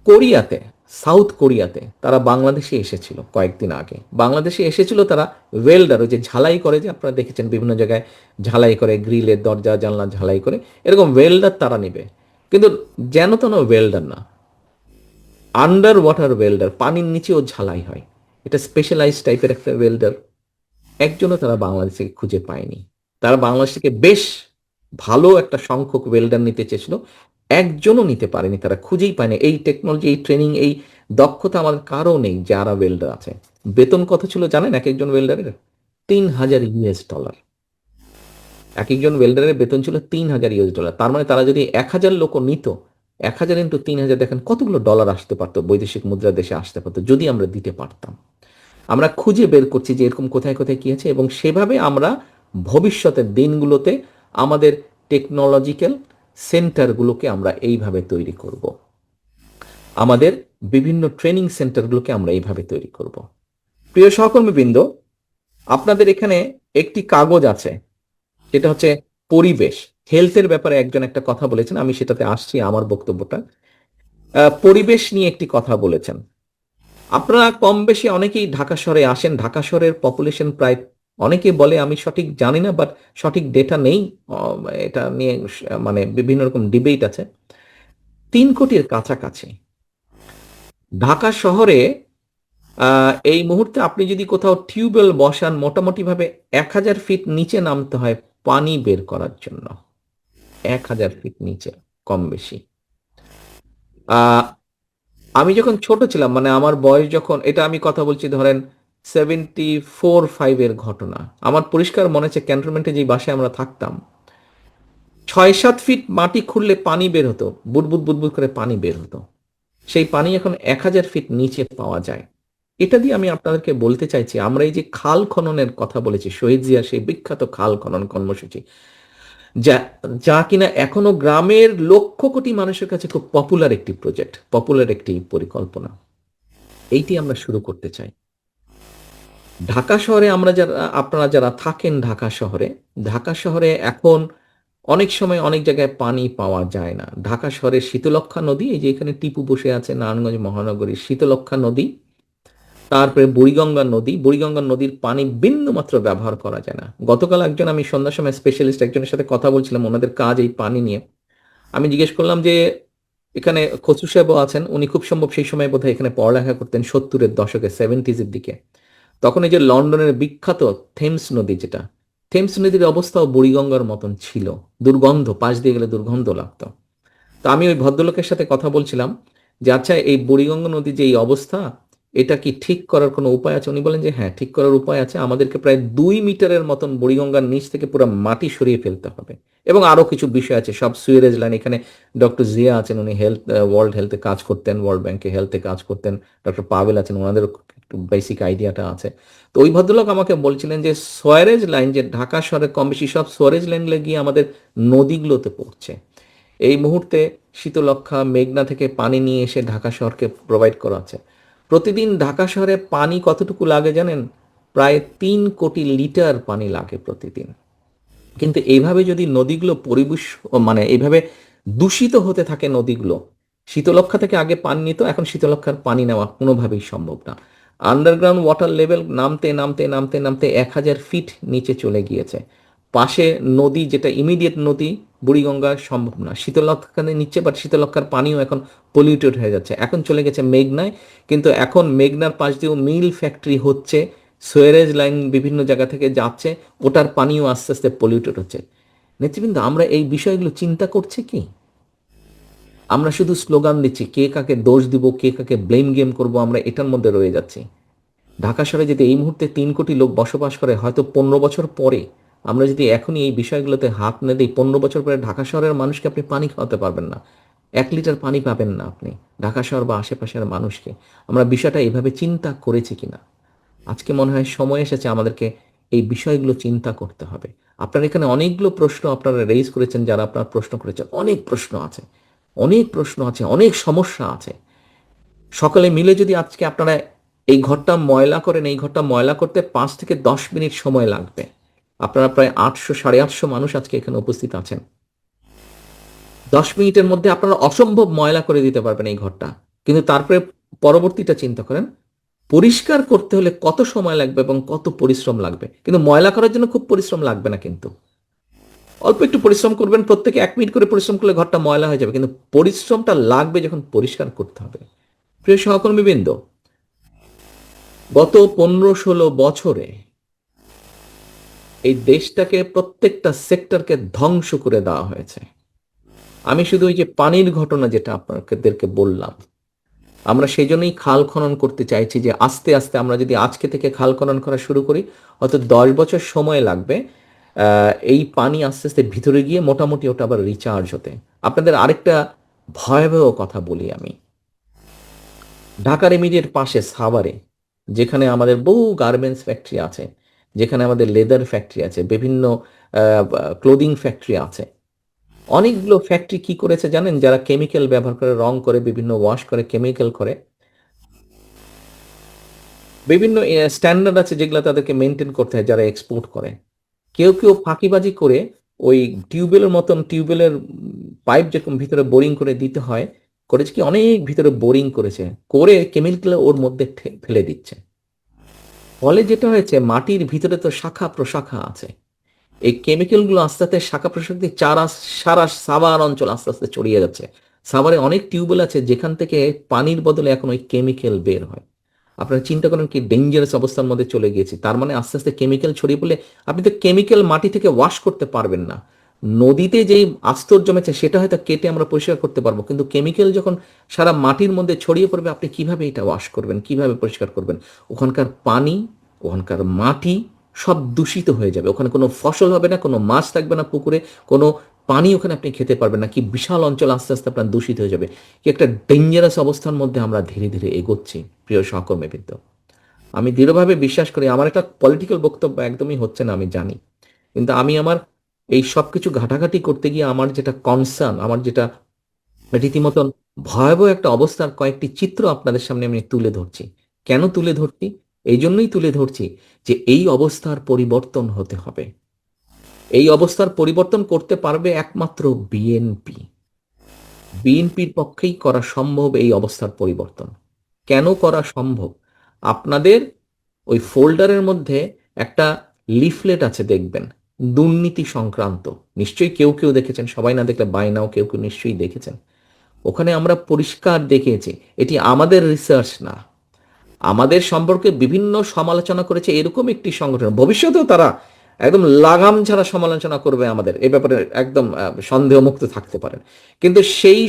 কোরিয়াতে, সাউথ কোরিয়াতে তারা বাংলাদেশে এসেছিল কয়েকদিন আগে। বাংলাদেশে এসেছিল তারা ওয়েল্ডার, ওই যে ঝালাই করে, যে আপনারা দেখেছেন বিভিন্ন জায়গায় ঝালাই করে, গ্রিলের দরজা জানলা ঝালাই করে, এরকম ওয়েল্ডার তারা নেবে। কিন্তু যেন তেন ওয়েল্ডার না, আন্ডার ওয়াটার ওয়েল্ডার, পানির নিচেও ঝালাই হয়, এটা স্পেশালাইজ টাইপের একটা ওয়েল্ডার। একজনও তারা বাংলাদেশে খুঁজে পায়নি। তারা বাংলাদেশ থেকে বেশ ভালো একটা সংখ্যক ওয়েল্ডার নিতে চেয়েছিল, একজনও নিতে পারেনি, তারা খুঁজেই পায়নি। এই টেকনোলজি, এই ট্রেনিং, এই দক্ষতা আমাদের কারও নেই যারা ওয়েল্ডার আছে। বেতন কত ছিল জানেন এক একজন ওয়েল্ডারের? $3,000। এক একজন ওয়েল্ডারের বেতন ছিল $3,000। তার মানে তারা যদি 1,000 লোক নিত, 1,000 ইন্টু 3,000, দেখেন কতগুলো ডলার আসতে পারতো, বৈদেশিক মুদ্রা দেশে আসতে পারতো যদি আমরা দিতে পারতাম। আমরা খুঁজে বের করছি যে এরকম কোথায় কোথায় কী আছে, এবং সেভাবে আমরা ভবিষ্যতের দিনগুলোতে আমাদের টেকনোলজিক্যাল সেন্টারগুলোকে আমরা এইভাবে তৈরি করব। আমাদের বিভিন্ন ট্রেনিং সেন্টারগুলোকে আমরা এইভাবে তৈরি করব। প্রিয় সহকর্মীবৃন্দ, আপনাদের এখানে একটি কাগজ আছে, যেটা হচ্ছে পরিবেশ, হেলথের ব্যাপারে একজন একটা কথা বলেছেন, আমি সেটাতে আসছি আমার বক্তব্যটা। পরিবেশ নিয়ে একটি কথা বলেছেন। আপনারা কম বেশি অনেকেই ঢাকা শহরে আসেন। ঢাকা শহরের পপুলেশন প্রায়, অনেকে বলে, আমি সঠিক জানি না, বাট সঠিক ডেটা নেই, এটা নিয়ে মানে বিভিন্ন রকম ডিবেট আছে, 3 কোটির কাছাকাছি। ঢাকা শহরে এই মুহূর্তে আপনি যদি কোথাও টিউবওয়েল বসান, মোটামুটিভাবে 1,000 ফিট নিচে নামতে হয় পানি বের করার জন্য। 1,000 ফিট নিচে, কম বেশি। আহ আমি যখন ছোট ছিলাম, মানে আমার বয়স যখন, এটা আমি কথা বলছি ধরেন 74-5 ঘটনা, আমার পরিষ্কার মনে আছে ক্যান্টনমেন্টে যে বাসায় আমরা থাকতাম, 6-7 ফিট মাটি খুঁড়লে পানি বের হতো, বুদবুদ বুদবুদ করে পানি বের হতো। সেই পানি এখন 1,000 ফিট নিচে পাওয়া যায়। এটা দিয়ে আমি আপনাদেরকে বলতে চাইছি, আমরা এই যে খাল খননের কথা বলেছি, শহীদ জিয়া সেই বিখ্যাত খাল খনন কর্মসূচি, যা যা কিনা এখনো গ্রামের লক্ষ কোটি মানুষের কাছে খুব পপুলার একটি প্রজেক্ট, পপুলার একটি পরিকল্পনা, এইটি আমরা শুরু করতে চাই। ঢাকা শহরে আমরা যারা, আপনারা যারা থাকেন ঢাকা শহরে, ঢাকা শহরে এখন অনেক সময় অনেক জায়গায় পানি পাওয়া যায় না। ঢাকা শহরের শীতলক্ষ্যা নদী, এই যে এখানে টিপু বসে আছে, নারায়ণগঞ্জ মহানগরীর শীতলক্ষ্যা নদী, তারপরে বুড়িগঙ্গা নদী, বুড়িগঙ্গা নদীর পানি বিন্দু মাত্র ব্যবহার করা যায় না। গতকাল একজন, আমি সন্ধ্যার সময় স্পেশালিস্ট একজনের সাথে কথা বলছিলাম, ওনাদের কাজ এই পানি নিয়ে। আমি জিজ্ঞেস করলাম যে এখানে খসরু সাহেবও আছেন, উনি খুব সম্ভব সেই সময় বোধহয় এখানে পড়ালেখা করতেন, 70-এর দশকে, 70s দিকে। তখন এই যে লন্ডনের বিখ্যাত থেমস নদী, যেটা থেমস নদীর অবস্থাও বুড়িগঙ্গার মতন ছিল, দুর্গন্ধ, পাশ দিয়ে গেলে দুর্গন্ধ লাগতো। তো আমি ওই ভদ্রলোকের সাথে কথা বলছিলাম যে আচ্ছা, এই বুড়িগঙ্গা নদীর যে এই অবস্থা, এটা কি ঠিক করার কোনো উপায় আছে? উনি বলেন যে হ্যাঁ, ঠিক করার উপায় আছে, আমাদেরকে প্রায় 2 মিটারের মতন বুড়িগঙ্গার নিচ থেকে পুরো মাটি সরিয়ে ফেলতে হবে, এবং আরো কিছু বিষয় আছে, সব সুয়েরেজ লাইন। এখানে ডক্টর জিয়া আছেন, উনি হেলথ, ওয়ার্ল্ড হেলথে কাজ করতেন, ওয়ার্ল্ড ব্যাংকে হেলথে কাজ করতেন। ডক্টর পাভেল আছেন, ওনাদের একটু বেসিক আইডিয়াটা আছে। তো ওই ভদ্রলোক আমাকে বলছিলেন যে সোয়ারেজ লাইন, যে ঢাকা শহরে কম বেশি সব সোয়ারেজ লাইনগুলো গিয়ে আমাদের নদীগুলোতে পড়ছে। এই মুহূর্তে শীতলক্ষ্যা, মেঘনা থেকে পানি নিয়ে এসে ঢাকা শহরকে প্রোভাইড করা হচ্ছে। প্রতিদিন ঢাকা শহরে পানি কতটুকু লাগে জানেন? প্রায় 3 কোটি লিটার পানি লাগে প্রতিদিন। কিন্তু এইভাবে যদি নদীগুলো পরিবেশ, মানে এইভাবে দূষিত হতে থাকে নদীগুলো, শীতলক্ষ্যা থেকে আগে পানি নিত, এখন শীতলক্ষ্যার পানি নেওয়া কোনোভাবেই সম্ভব না। আন্ডারগ্রাউন্ড ওয়াটার লেভেল নামতে নামতে নামতে নামতে 1,000 ফিট নিচে চলে গিয়েছে। পাশে নদী, যেটা ইমিডিয়েট নদী বুড়িগঙ্গা, সম্ভব না, শীতলক্ষ্যা নিচ্ছে, বাট শীতলক্ষ্যার পানিও এখন পলিউটেড হয়ে যাচ্ছে, এখন চলে গেছে মেঘনায়। কিন্তু এখন মেঘনার পাশ দিয়েও মিল ফ্যাক্টরি হচ্ছে, সুয়েরেজ লাইন বিভিন্ন জায়গা থেকে যাচ্ছে, ওটার পানিও আস্তে আস্তে পলিউটেড হচ্ছে। নেতৃবৃন্দ, আমরা এই বিষয়গুলো চিন্তা করছি কি? আমরা শুধু স্লোগান দিচ্ছি, কে কাকে দোষ দিব, কে কাকে ব্লেম গেম করব, আমরা এটার মধ্যে রয়ে যাচ্ছি। ঢাকা শহরে যদি এই মুহূর্তে 3 কোটি লোক বসবাস করে, হয়তো 15 বছর পরে আমরা যদি এখনই এই বিষয়গুলোতে হাত না দিই, 15 বছর পরে ঢাকা শহরের মানুষকে আপনি পানি খাওয়াতে পারবেন না, 1 লিটার পানি পাবেন না আপনি ঢাকা শহর বা আশেপাশের মানুষকে। আমরা বিষয়টা এভাবে চিন্তা করেছি কিনা? আজকে মনে হয় সময় এসেছে আমাদেরকে এই বিষয়গুলো চিন্তা করতে হবে। আপনার এখানে অনেকগুলো প্রশ্ন আপনারা রেইজ করেছেন, যারা আপনার প্রশ্ন করেছেন, অনেক প্রশ্ন আছে, অনেক প্রশ্ন আছে, অনেক সমস্যা আছে। সকলে মিলে যদি আজকে আপনারা এই ঘরটা ময়লা করেন, এই ঘরটা ময়লা করতে 5 থেকে 10 মিনিট সময় লাগবে। আপনারা প্রায় 800 850 মানুষ আজকে এখানে উপস্থিত আছেন। 10 মিনিটের মধ্যে আপনারা অসম্ভব ময়লা করে দিতে পারবেন এই ঘরটা। কিন্তু তারপরে পরবর্তীটা চিন্তা করেন, পরিষ্কার করতে হলে কত সময় লাগবে এবং কত পরিশ্রম লাগবে। কিন্তু ময়লা করার জন্য খুব পরিশ্রম লাগবে না কিন্তু। অল্প একটু পরিশ্রম করবেন, প্রত্যেকে 1 মিনিট করে পরিশ্রম করলে ঘরটা ময়লা হয়ে যাবে। কিন্তু পরিশ্রমটা লাগবে যখন পরিষ্কার করতে হবে। প্রিয় সহকর্মীবৃন্দ, গত 15-16 বছরে এই দেশটাকে প্রত্যেকটা সেক্টরকে ধ্বংস করে দেওয়া হয়েছে। আমি শুধু ওই যে পানির ঘটনা যেটা আপনাদেরকে বললাম, আমরা সেই জন্যই খাল খনন করতে চাইছি যে আস্তে আস্তে আমরা যদি আজকে থেকে খাল খনন করা শুরু করি, হয়তো 10 বছর সময় লাগবে এই পানি আস্তে আস্তে ভিতরে গিয়ে মোটামুটি ওটা আবার রিচার্জ হতে। আপনাদের আরেকটা ভয়াবহ কথা বলি আমি। ঢাকার ইমিডিয়েট পাশে সাভারে, যেখানে আমাদের বহু গার্মেন্টস ফ্যাক্টরি আছে, যেখানে আমাদের লেদার ফ্যাক্টরি আছে, বিভিন্ন ক্লোদিং ফ্যাক্টরি আছে, অনেকগুলো ফ্যাক্টরি কি করেছে জানেন? যারা কেমিক্যাল ব্যবহার করে, রং করে, বিভিন্ন ওয়াশ করে, কেমিক্যাল করে, বিভিন্ন স্ট্যান্ডার্ড আছে যেগুলো তাদেরকে মেনটেন করতে হয় যারা এক্সপোর্ট করে। কেউ কেউ ফাঁকিবাজি করে ওই টিউবওয়েলের মতন, টিউবওয়েলের পাইপ যেরকম ভিতরে বোরিং করে দিতে হয়, করেছে কি অনেক ভিতরে বোরিং করেছে, করে কেমিক্যাল ওর মধ্যে ফেলে দিচ্ছে। ফলে যেটা হয়েছে, মাটির ভিতরে তো শাখা প্রশাখা আছে, এই কেমিক্যালগুলো আস্তে আস্তে শাখা প্রশাখা দিয়ে সারা সাভার অঞ্চল আস্তে আস্তে ছড়িয়ে যাচ্ছে। সাভারে অনেক টিউবওয়েল আছে যেখান থেকে পানির বদলে এখন ওই কেমিক্যাল বের হয়। আপনারা চিন্তা করেন কি ডেঞ্জারাস অবস্থার মধ্যে চলে গিয়েছি। তার মানে আস্তে আস্তে কেমিক্যাল ছড়িয়ে পড়লে আপনি তো কেমিক্যাল মাটি থেকে ওয়াশ করতে পারবেন না। নদীতে যেই আস্তর জমেছে সেটা হয়তো কেটে আমরা পরিষ্কার করতে পারবো, কিন্তু কেমিক্যাল যখন সারা মাটির মধ্যে ছড়িয়ে পড়বে, আপনি কিভাবে এটা ওয়াশ করবেন, কিভাবে পরিষ্কার করবেন? ওখানকার পানি, ওখানকার মাটি সব দূষিত হয়ে যাবে। ওখানে কোনো ফসল হবে না, কোনো মাছ থাকবে না পুকুরে, কোনো পানি ওখানে আপনি খেতে পারবেন না। কি বিশাল অঞ্চল আস্তে আস্তে আপনার দূষিত হয়ে যাবে। কি একটা ডেঞ্জারাস অবস্থার মধ্যে আমরা ধীরে ধীরে এগোচ্ছি। প্রিয় সহকর্মীবৃন্দ, আমি দৃঢ়ভাবে বিশ্বাস করি, আমার একটা পলিটিক্যাল বক্তব্য একদমই হচ্ছে না আমি জানি, কিন্তু আমি আমার এই সব কিছু ঘাটাঘাটি করতে গিয়ে আমার যেটা কনসার্ন, আমার যেটা রীতিমতন ভয়াবহ একটা অবস্থার কয়েকটি চিত্র আপনাদের সামনে আমি তুলে ধরছি। কেন তুলে ধরছি? এই জন্যই তুলে ধরছি যে এই অবস্থার পরিবর্তন হতে হবে। এই অবস্থার পরিবর্তন করতে পারবে একমাত্র বিএনপি। বিএনপির পক্ষেই করা সম্ভব এই অবস্থার পরিবর্তন। কেন করা সম্ভব? আপনাদের ওই ফোল্ডারের মধ্যে একটা লিফলেট আছে, দেখবেন, দুর্নীতি সংক্রান্ত। নিশ্চয়ই কেউ কেউ দেখেছেন, সবাই না দেখলে বাই নাও কেউ কেউ নিশ্চয়ই দেখেছেন। ওখানে আমরা পরিষ্কার দেখেছি, এটি আমাদের রিসার্চ না, আমাদের সম্পর্কে বিভিন্ন সমালোচনা করেছে এরকম একটি সংগঠন। ভবিষ্যতেও তারা একদম লাগাম ছাড়া সমালোচনা করবে আমাদের, এ ব্যাপারে একদম সন্দেহমুক্ত থাকতে পারেন। কিন্তু সেই